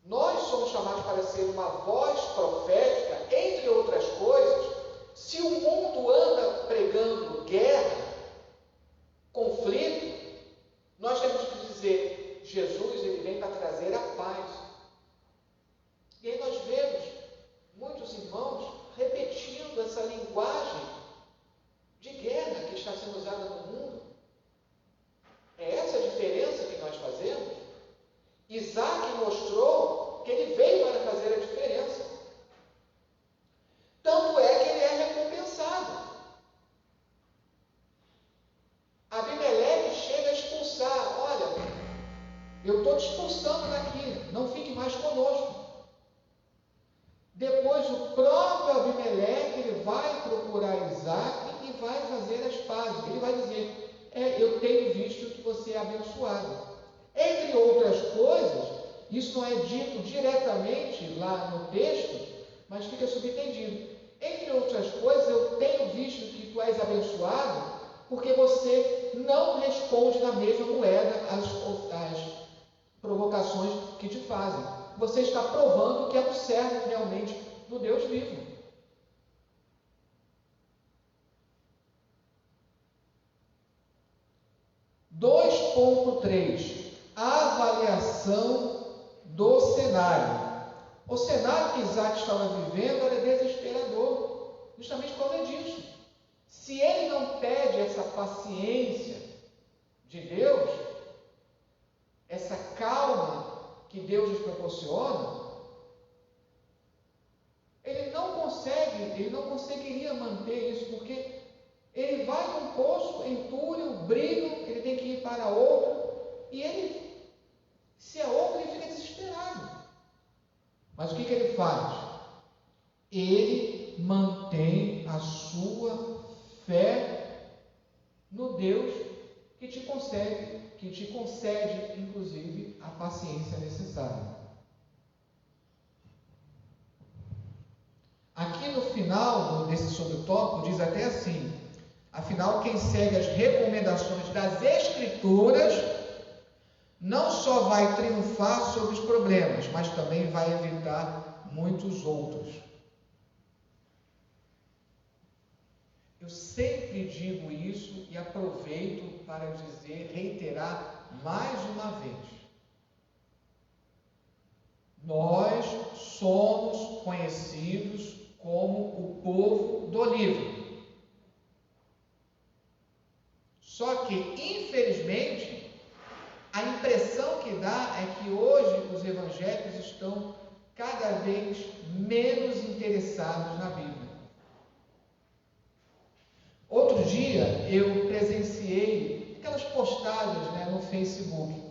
Nós somos chamados chamados para ser uma voz profética, entre outras coisas, se o mundo anda pregando guerra, conflito, nós temos que dizer, Jesus, ele vem para trazer a paz. E aí nós vemos muitos irmãos repetindo essa linguagem de guerra que está sendo usada no mundo. É essa a diferença que nós fazemos. Isaac mostrou que ele veio para fazer a diferença. Tanto é que ele é recompensado. Abimeleque chega a expulsar. Olha, eu estou te expulsando daqui, não fique mais conosco. Depois o próprio Abimeleque ele vai procurar Isaac e vai fazer as pazes. Ele vai dizer, eu tenho visto que você é abençoado. Entre outras coisas, isso não é dito diretamente lá no texto, mas fica subentendido. Entre outras coisas, eu tenho visto que tu és abençoado, porque você não responde na mesma moeda às provocações que te fazem. Você está provando que é um servo realmente do Deus vivo. (2.3) Avaliação do cenário. O cenário que Isaac estava vivendo era desesperador, justamente por causa disso. Se ele não pede essa paciência de Deus, essa calma que Deus nos proporciona, ele não conseguiria manter isso, porque ele vai de um poço, entulha, brilho, ele tem que ir para outro, e ele, se é outro, ele fica desesperado. Mas o que ele faz? Ele mantém a sua fé no Deus que te concede, inclusive, a paciência necessária. Aqui no final desse subtópico diz até assim: afinal, quem segue as recomendações das Escrituras não só vai triunfar sobre os problemas, mas também vai evitar muitos outros. Eu sempre digo isso e aproveito para reiterar mais uma vez. Nós somos conhecidos como o povo do livro. Só que, infelizmente, a impressão que dá é que hoje os evangélicos estão cada vez menos interessados na Bíblia. Outro dia eu presenciei aquelas postagens no Facebook.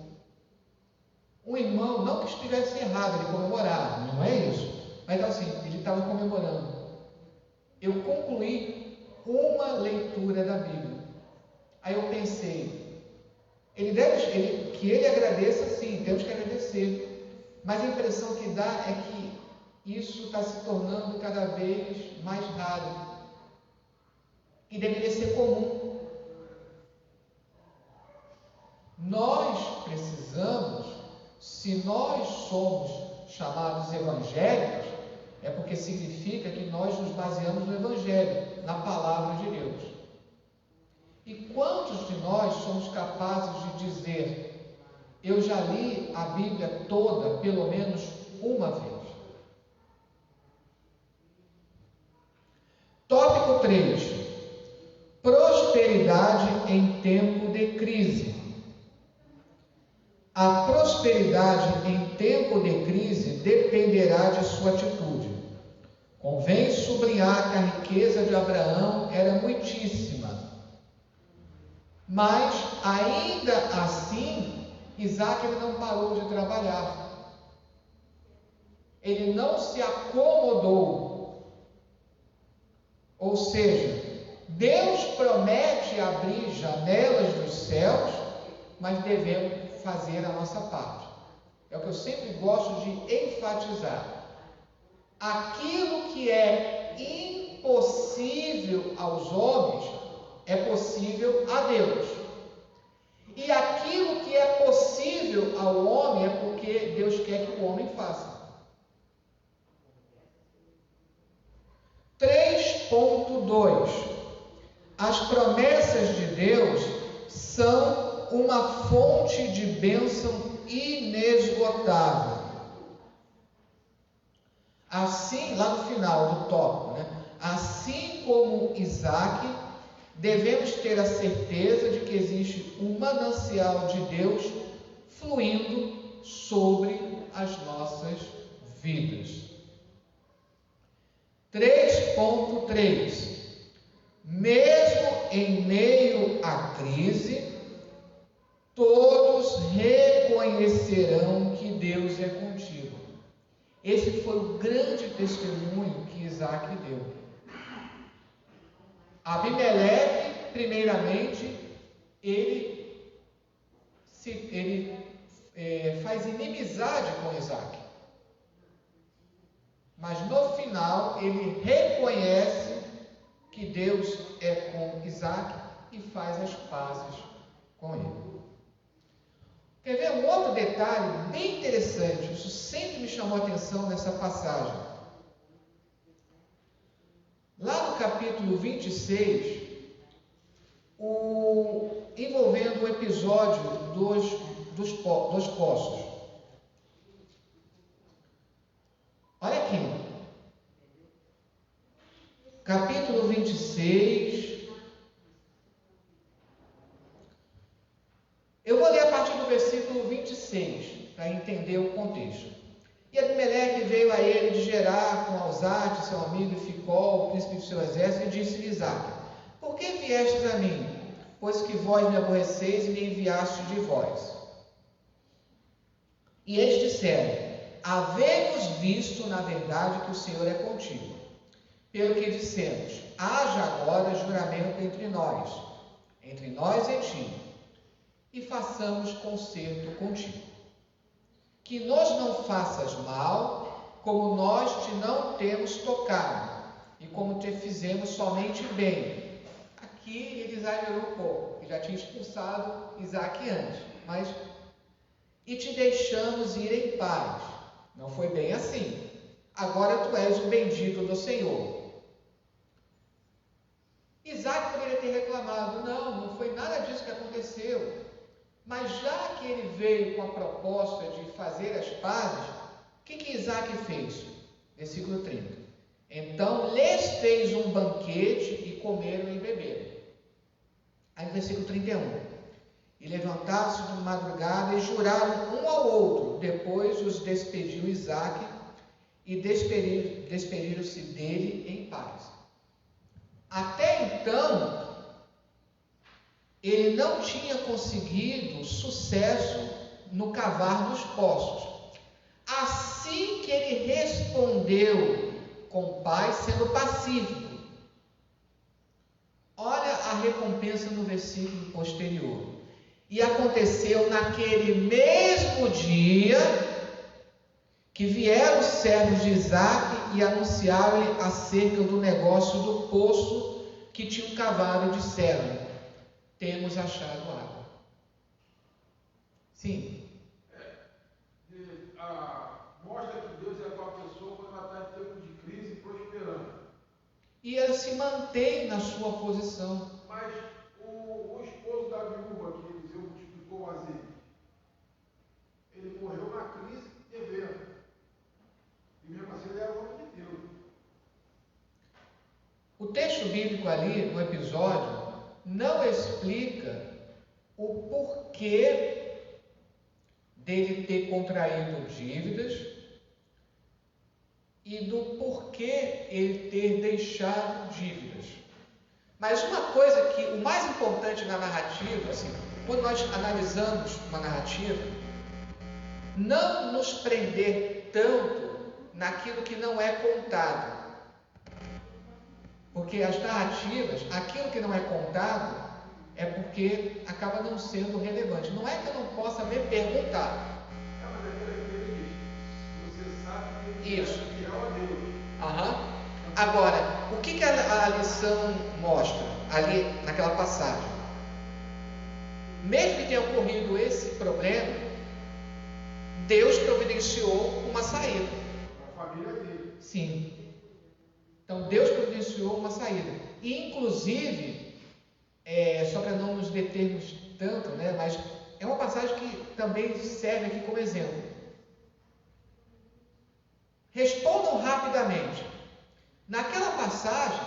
Um irmão, não que estivesse errado ele comemorar, não é isso, mas assim, ele estava comemorando. Eu concluí uma leitura da Bíblia. Aí eu pensei, que ele agradeça, sim, temos que agradecer, mas a impressão que dá é que isso está se tornando cada vez mais raro e deveria ser comum. Nós precisamos, se nós somos chamados evangélicos, é porque significa que nós nos baseamos no Evangelho, na palavra de Deus. E quantos de nós somos capazes de dizer, eu já li a Bíblia toda, pelo menos uma vez? Tópico 3. Prosperidade em tempo de crise. A prosperidade em tempo de crise dependerá de sua atitude. Convém sublinhar que a riqueza de Abraão era muitíssima. Mas, ainda assim, Isaac não parou de trabalhar. Ele não se acomodou. Ou seja, Deus promete abrir janelas dos céus, mas devemos fazer a nossa parte. É o que eu sempre gosto de enfatizar. Aquilo que é impossível aos homens é possível a Deus. E aquilo que é possível ao homem é porque Deus quer que o homem faça. 3.2. As promessas de Deus são uma fonte de bênção inesgotável. Assim, lá no final do tópico, assim como Isaac, devemos ter a certeza de que existe um manancial de Deus fluindo sobre as nossas vidas. 3.3. Mesmo em meio à crise, todos reconhecerão que Deus é contigo. Esse foi o grande testemunho que Isaac deu. Abimeleque, primeiramente, ele faz inimizade com Isaac. Mas no final, ele reconhece que Deus é com Isaac e faz as pazes com ele. Quer ver um outro detalhe bem interessante? Isso sempre me chamou a atenção nessa passagem. Lá no capítulo 26, envolvendo o episódio dos poços. Olha aqui. Capítulo 26. Eu vou ler a partir do versículo 26, para entender o contexto. E Abimeleque veio a ele de Gerar com Alzate, seu amigo, e Ficol, o príncipe de seu exército, e disse-lhe Isaac: por que viestes a mim? Pois que vós me aborreceis e me enviastes de vós. E eles disseram: havemos visto, na verdade, que o Senhor é contigo. Pelo que dissemos: haja agora juramento entre nós e ti, e façamos concerto contigo. Que nos não faças mal, como nós te não temos tocado, e como te fizemos somente bem. Aqui ele exagerou um pouco, ele já tinha expulsado Isaac antes, mas e te deixamos ir em paz. Não foi bem assim. Agora tu és o bendito do Senhor. Isaac poderia ter reclamado: não foi nada disso que aconteceu. Mas já que ele veio com a proposta de fazer as pazes, o que Isaac fez? Versículo 30. Então lhes fez um banquete e comeram e beberam. Aí no versículo 31. E levantaram-se de madrugada e juraram um ao outro. Depois os despediu Isaac e despediram-se dele em paz. Até então, ele não tinha conseguido sucesso no cavar dos poços. Assim que ele respondeu com paz, sendo pacífico. Olha a recompensa no versículo posterior. E aconteceu naquele mesmo dia que vieram os servos de Isaac e anunciaram-lhe acerca do negócio do poço que tinham cavado, e disseram: temos achado água. Sim. Mostra que Deus é a tua pessoa quando ela está em tempo de crise e prosperando. E ela se mantém na sua posição. Mas o esposo da viúva, que Eliseu multiplicou o azeite, ele morreu na crise devendo. E mesmo assim ele era o homem de Deus. O texto bíblico ali, no episódio, não explica o porquê dele ter contraído dívidas e do porquê ele ter deixado dívidas. Mas uma coisa que, o mais importante na narrativa, quando nós analisamos uma narrativa, não nos prender tanto naquilo que não é contado. Porque as narrativas, aquilo que não é contado, é porque acaba não sendo relevante. Não é que eu não possa me perguntar. Mas é que você sabe que Isso. é fiel a Deus. Agora, o que a lição mostra ali naquela passagem? Mesmo que tenha ocorrido esse problema, Deus providenciou uma saída. A família dele. Sim. Então Deus providenciou uma saída. E inclusive, só para não nos determos tanto, né, mas é uma passagem que também serve aqui como exemplo. Respondam rapidamente. Naquela passagem,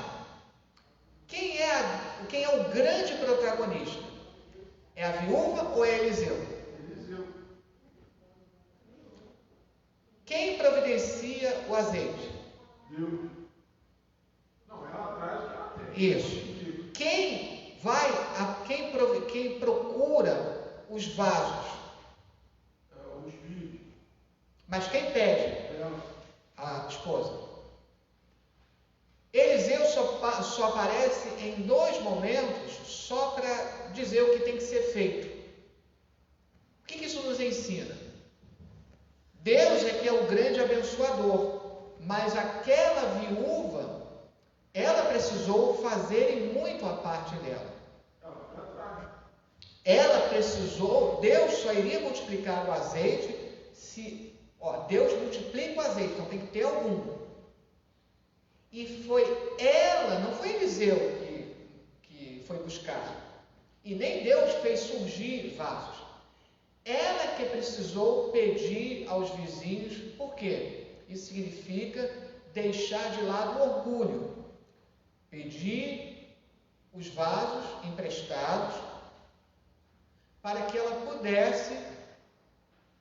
quem é o grande protagonista? É a viúva ou é Eliseu? Eliseu. Quem providencia o azeite? Deus. Não, ela traz o que ela tem. Isso. Quem procura os vasos? Os filhos. Mas quem pede? Ela. A esposa. Eliseu só aparece em 2 momentos só para dizer o que tem que ser feito. O que isso nos ensina? Deus é que é o grande abençoador, mas aquela viúva, ela precisou fazer muito a parte dela. Ela precisou, Deus só iria multiplicar o azeite se, Deus multiplica o azeite, então tem que ter algum. E foi ela, não foi Eliseu que foi buscar. E nem Deus fez surgir vasos. Ela que precisou pedir aos vizinhos. Por quê? Isso significa deixar de lado o orgulho. Pedir os vasos emprestados para que ela pudesse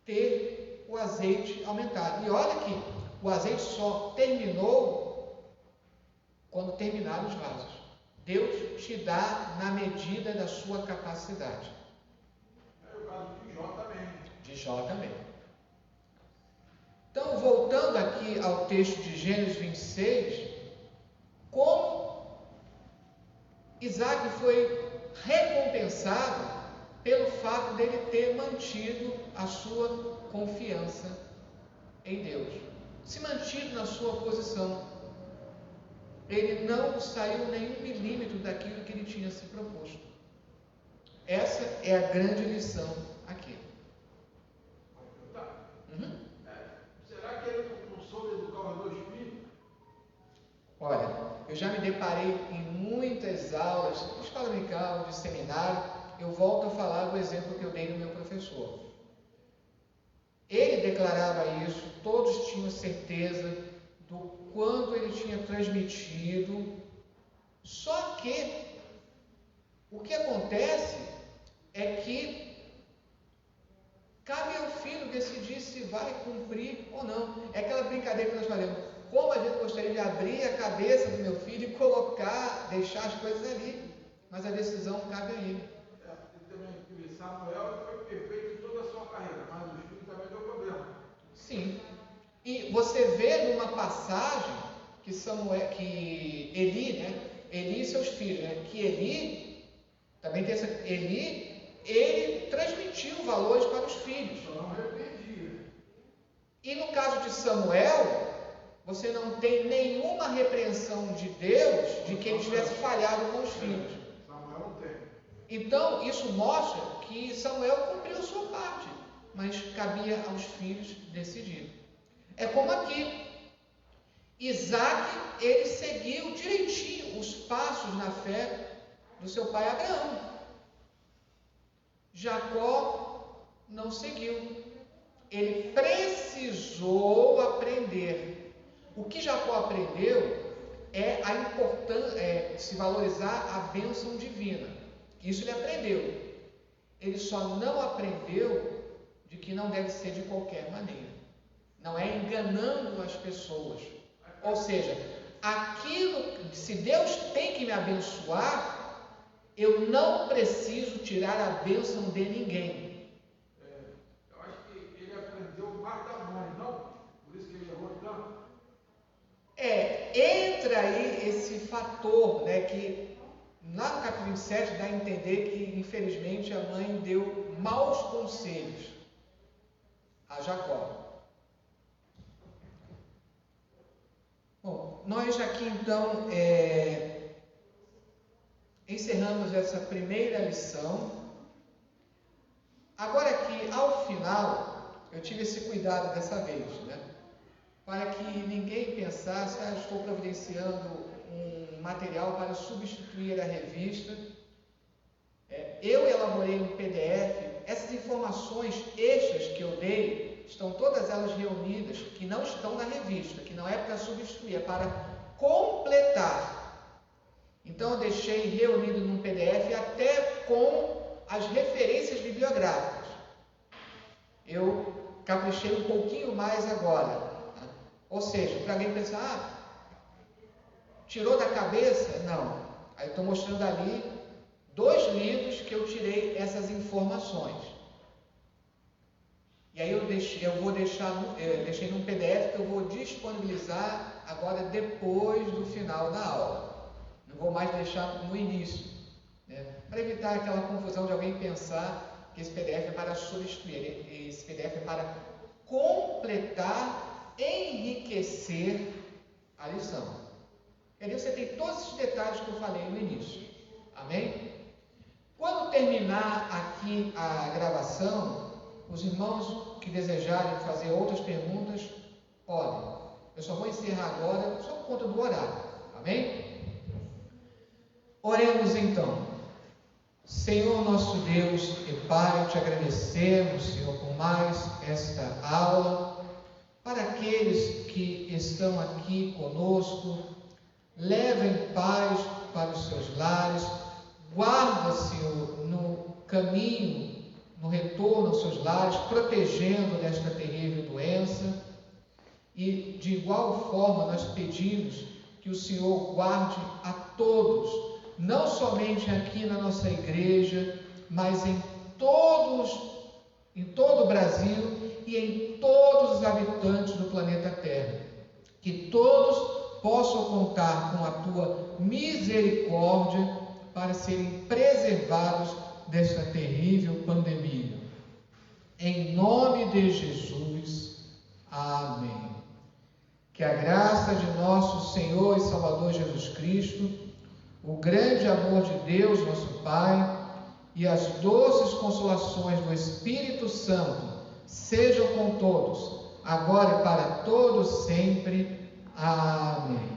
ter o azeite aumentado. E olha que o azeite só terminou quando terminaram os vasos. Deus te dá na medida da sua capacidade. É o caso de Jó também. De Jó também. Então, voltando aqui ao texto de Gênesis 26, como Isaac foi recompensado pelo fato dele ter mantido a sua confiança em Deus, se mantido na sua posição. Ele não saiu nenhum milímetro daquilo que ele tinha se proposto. Essa é a grande lição aqui. Será que ele não soube educar os 2 filhos? Olha, eu já me deparei em muitas aulas, de escola dominical, de seminário, eu volto a falar do exemplo que eu dei no meu professor. Ele declarava isso, todos tinham certeza do quanto ele tinha transmitido. Só que o que acontece é que cabe ao filho decidir se vai cumprir ou não. É aquela brincadeira que nós falamos. Como a gente gostaria de abrir a cabeça do meu filho e colocar, deixar as coisas ali, mas a decisão cabe a ele. Também, Samuel foi perfeito em toda a sua carreira, mas os filhos também deu problema. Sim. E você vê numa passagem que Eli e seus filhos, que Eli, também tem essa, ele transmitiu valores para os filhos. Só não repreendia. E no caso de Samuel, você não tem nenhuma repreensão de Deus de que ele tivesse falhado com os filhos. Samuel não tem. Então, isso mostra que Samuel cumpriu a sua parte, mas cabia aos filhos decidir. É como aqui. Isaac, ele seguiu direitinho os passos na fé do seu pai Abraão. Jacó não seguiu. Ele precisou aprender. O que Jacó aprendeu é a importância, se valorizar a bênção divina. Isso ele aprendeu. Ele só não aprendeu de que não deve ser de qualquer maneira. Não é enganando as pessoas. Ou seja, se Deus tem que me abençoar, eu não preciso tirar a bênção de ninguém. Eu acho que ele aprendeu mais da mãe, não? Por isso que ele errou tanto. Entra aí esse fator, que lá no capítulo 27 dá a entender que, infelizmente, a mãe deu maus conselhos a Jacó. Bom, nós aqui então encerramos essa primeira lição. Agora aqui, ao final, eu tive esse cuidado dessa vez, para que ninguém pensasse, estou providenciando um material para substituir a revista. Eu elaborei um PDF, essas informações extras que eu dei, estão todas elas reunidas, que não estão na revista, que não é para substituir, é para completar. Então eu deixei reunido num PDF até com as referências bibliográficas. Eu caprichei um pouquinho mais agora. Ou seja, para alguém pensar, tirou da cabeça? Não. Aí estou mostrando ali 2 livros que eu tirei essas informações. E aí eu deixei num PDF que eu vou disponibilizar agora depois do final da aula. Não vou mais deixar no início, né? Para evitar aquela confusão de alguém pensar que esse PDF é para substituir. Esse PDF é para completar, enriquecer a lição. E ali você tem todos esses detalhes que eu falei no início. Amém? Quando terminar aqui a gravação, os irmãos que desejarem fazer outras perguntas, podem. Eu só vou encerrar agora, só por conta do horário. Amém? Oremos então. Senhor nosso Deus e Pai, te agradecemos, Senhor, por mais esta aula. Para aqueles que estão aqui conosco, levem paz para os seus lares, guarda, Senhor, no caminho, no retorno aos seus lares, protegendo desta terrível doença. E de igual forma nós pedimos que o Senhor guarde a todos, não somente aqui na nossa igreja, mas em todo o Brasil e em todos os habitantes do planeta Terra. Que todos possam contar com a tua misericórdia para serem preservados desta terrível pandemia. Em nome de Jesus. Amém. Que a graça de nosso Senhor e Salvador Jesus Cristo, o grande amor de Deus, nosso Pai, e as doces consolações do Espírito Santo sejam com todos, agora e para todos sempre. Amém.